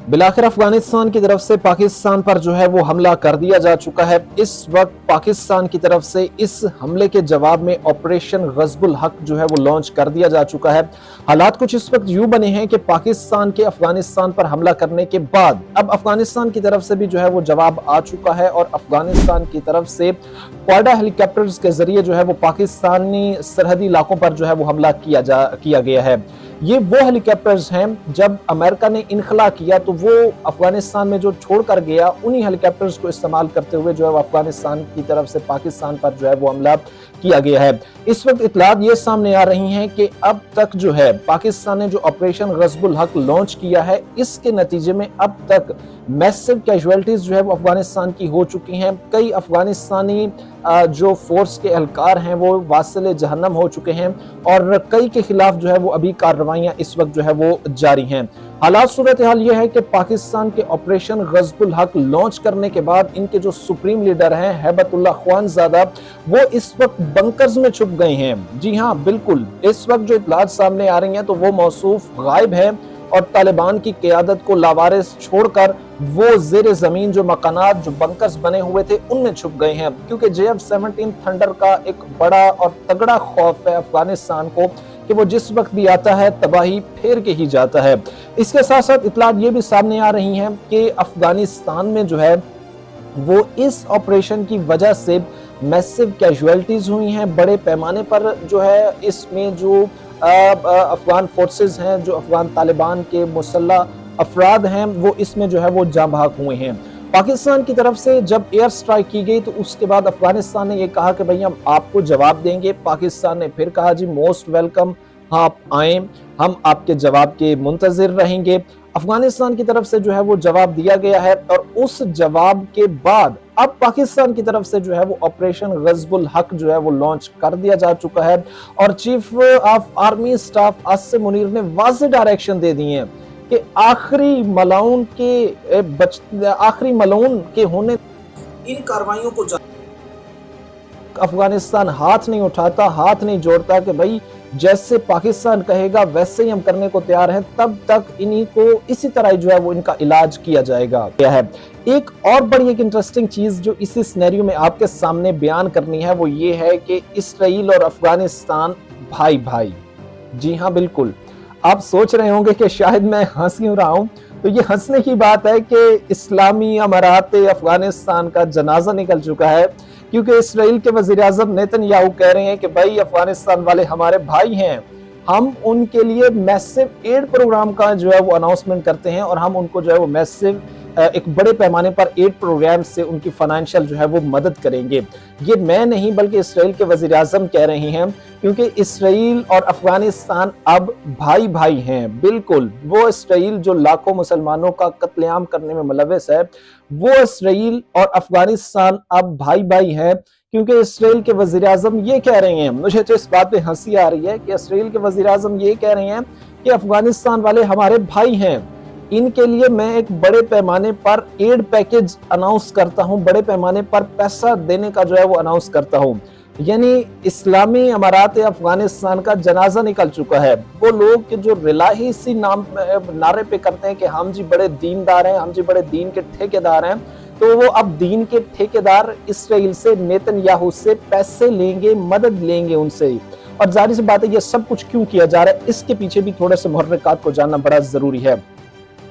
बिलाखिर अफगानिस्तान की तरफ से पाकिस्तान पर जो है वो हमला कर दिया जा चुका है। इस वक्त पाकिस्तान की तरफ से इस हमले के जवाब में ऑपरेशन गज़बुल हक जो है वो लॉन्च कर दिया जा चुका है। हालात कुछ इस वक्त यूं बने हैं कि पाकिस्तान के अफगानिस्तान पर हमला करने के बाद अब अफगानिस्तान की तरफ से भी जो है वो जवाब आ चुका है और अफगानिस्तान की तरफ से क्वाडा हेलीकॉप्टर्स के जरिए जो है वो पाकिस्तानी सरहदी इलाकों पर जो है वो हमला किया गया है। ये वो हेलीकॉप्टर्स हैं, जब अमेरिका ने इनखला किया तो वो अफगानिस्तान में जो छोड़ कर गया, उन्हीं हेलीकॉप्टर्स को इस्तेमाल करते हुए जो है वो अफगानिस्तान की तरफ से पाकिस्तान पर जो है वो हमला किया गया है। इस वक्त इत्तलात ये सामने आ रही हैं कि अब तक जो है पाकिस्तान ने जो ऑपरेशन गज़बुल हक लॉन्च किया है, इसके नतीजे में अब तक मैसिव कैजुअलिटीज जो है वो अफगानिस्तान की हो चुकी हैं। कई अफगानिस्तानी जो फोर्स के एहलकार हैं वो वासिले जहन्नम हो चुके हैं और कई के खिलाफ जो है वो अभी कार्रवाइयां इस वक्त जो है वो जारी हैं। हालात सूरत हाल ये है कि पाकिस्तान के ऑपरेशन गज़बुल हक लॉन्च करने के बाद इनके जो सुप्रीम लीडर हैं हैबतुल्लाह ख्वानज़ादा, वो इस वक्त बंकर्स में छुप गए हैं। जी हाँ, बिल्कुल, इस वक्त जो इत्तलात सामने आ रही हैं तो वो मौसूफ गायब है और तालिबान की क़यादत को लावारिस छोड़कर वो ज़ेरे ज़मीन जो मकानात, जो बंकर्स बने हुए थे, उनमें छुप गए हैं। क्योंकि JF-17 थंडर का एक बड़ा और तगड़ा खौफ है अफगानिस्तान को कि वो जिस वक्त भी आता है तबाही फेर के ही जाता है। इसके साथ साथ इत्तलात ये भी सामने आ रही हैं कि अफगानिस्तान में जो है वो इस ऑपरेशन की वजह से मैसिव कैजुअलिटीज हुई हैं बड़े पैमाने पर। जो है इसमें जो अफगान फोर्सेस हैं, जो अफगान तालिबान के मुसल्लह अफराद हैं, वो इसमें जो है वो जाँ बहक हुए हैं। पाकिस्तान की तरफ से जब एयर स्ट्राइक की गई तो उसके बाद अफगानिस्तान ने ये कहा कि भाई हम आपको जवाब देंगे। पाकिस्तान ने फिर कहा जी मोस्ट वेलकम, आप आए, हम आपके जवाब के मुंतजिर रहेंगे। अफगानिस्तान की तरफ से जो है वो जवाब दिया गया है और उस जवाब के बाद अब पाकिस्तान की तरफ से जो है वो ऑपरेशन गज़बुल हक जो है वो लॉन्च कर दिया जा चुका है और chief of army staff Asim Munir ने वाज़ेह डायरेक्शन दे दिए हैं कि आखिरी मलऊन के होने इन कार्रवाइयों को अफगानिस्तान हाथ नहीं उठाता, हाथ नहीं जोड़ता कि भाई जैसे पाकिस्तान कहेगा वैसे ही हम करने को तैयार हैं, तब तक इन्हीं को इसी तरह जो है वो इनका इलाज किया जाएगा। क्या है एक और बड़ी एक इंटरेस्टिंग चीज जो इसी सिनेरियो में आपके सामने बयान करनी है, वो ये है कि इसराइल और अफगानिस्तान भाई भाई। जी हाँ, बिल्कुल, आप सोच रहे होंगे कि शायद मैं हंस क्यों रहा हूं, तो ये हंसने की बात है कि इस्लामी अमारात अफगानिस्तान का जनाजा निकल चुका है, क्योंकि इसराइल के वज़ीर-ए-आज़म नेतन्याहू कह रहे हैं कि भाई अफगानिस्तान वाले हमारे भाई हैं, हम उनके लिए मैसिव एड प्रोग्राम का जो है वो अनाउंसमेंट करते हैं और हम उनको जो है वो मैसिव एक बड़े पैमाने पर एड प्रोग्राम से उनकी फाइनेंशियल जो है वो मदद करेंगे। ये मैं नहीं बल्कि इसराइल के वज़ीर-ए-आज़म कह रहे हैं, क्योंकि इसराइल और अफगानिस्तान अब भाई भाई हैं। बिल्कुल, वो इसराइल जो लाखों मुसलमानों का कत्लेआम करने में मुलव्वस है, वो इसराइल और अफगानिस्तान अब भाई भाई हैं। क्योंकि इसराइल के वज़ीर-ए-आज़म ये कह रहे हैं, मुझे तो इस बात पे हंसी आ रही है कि इसराइल के वज़ीर-ए-आज़म ये कह रहे हैं कि अफगानिस्तान वाले हमारे भाई हैं, इनके लिए मैं एक बड़े पैमाने पर एड पैकेज अनाउंस करता हूं, बड़े पैमाने पर पैसा देने का जो है वो अनाउंस करता हूं। यानी इस्लामी अमारात अफगानिस्तान का जनाजा निकल चुका है। वो लोग कि जो रिलाही सी नारे पे करते हैं कि हम जी बड़े दीनदार हैं, हम जी बड़े दीन के ठेकेदार हैं, तो वो अब दीन के ठेकेदार इसराइल से, नेतन्याहू से पैसे लेंगे, मदद लेंगे उनसे। और जाहिर सी बात है ये सब कुछ क्यों किया जा रहा है, इसके पीछे भी थोड़े से मुहर्रिकात को जानना बड़ा जरूरी है।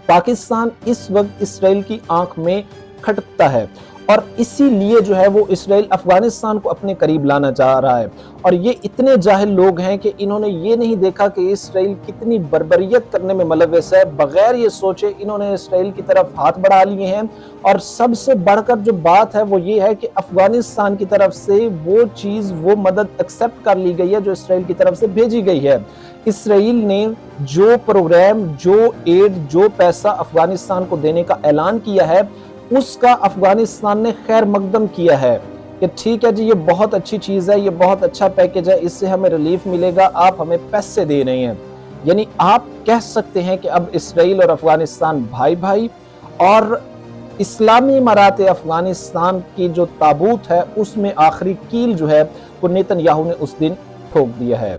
पाकिस्तान इस वक्त इसराइल की आंख में खटकता है और इसीलिए जो है वो इसराइल अफगानिस्तान को अपने करीब लाना चाह रहा है। और ये इतने जाहिल लोग हैं कि इन्होंने ये नहीं देखा कि इसराइल कितनी बर्बरियत करने में मुलव्वस है। बगैर ये सोचे इन्होंने इसराइल की तरफ हाथ बढ़ा लिए हैं। और सबसे बढ़कर जो बात है वो ये है कि अफगानिस्तान की तरफ से वो चीज़, वो मदद एक्सेप्ट कर ली गई है जो इसराइल की तरफ से भेजी गई है। इसराइल ने जो प्रोग्राम, जो एड, जो पैसा अफगानिस्तान को देने का ऐलान किया है, उसका अफगानिस्तान ने खैर मकदम किया है कि ठीक है जी, ये बहुत अच्छी चीज़ है, ये बहुत अच्छा पैकेज है, इससे हमें रिलीफ मिलेगा, आप हमें पैसे दे रहे हैं। यानी आप कह सकते हैं कि अब इसराइल और अफगानिस्तान भाई भाई, और इस्लामी इमारात अफगानिस्तान की जो ताबूत है उसमें आखिरी कील जो है वो नेतन्याहू ने उस दिन ठोक दिया है।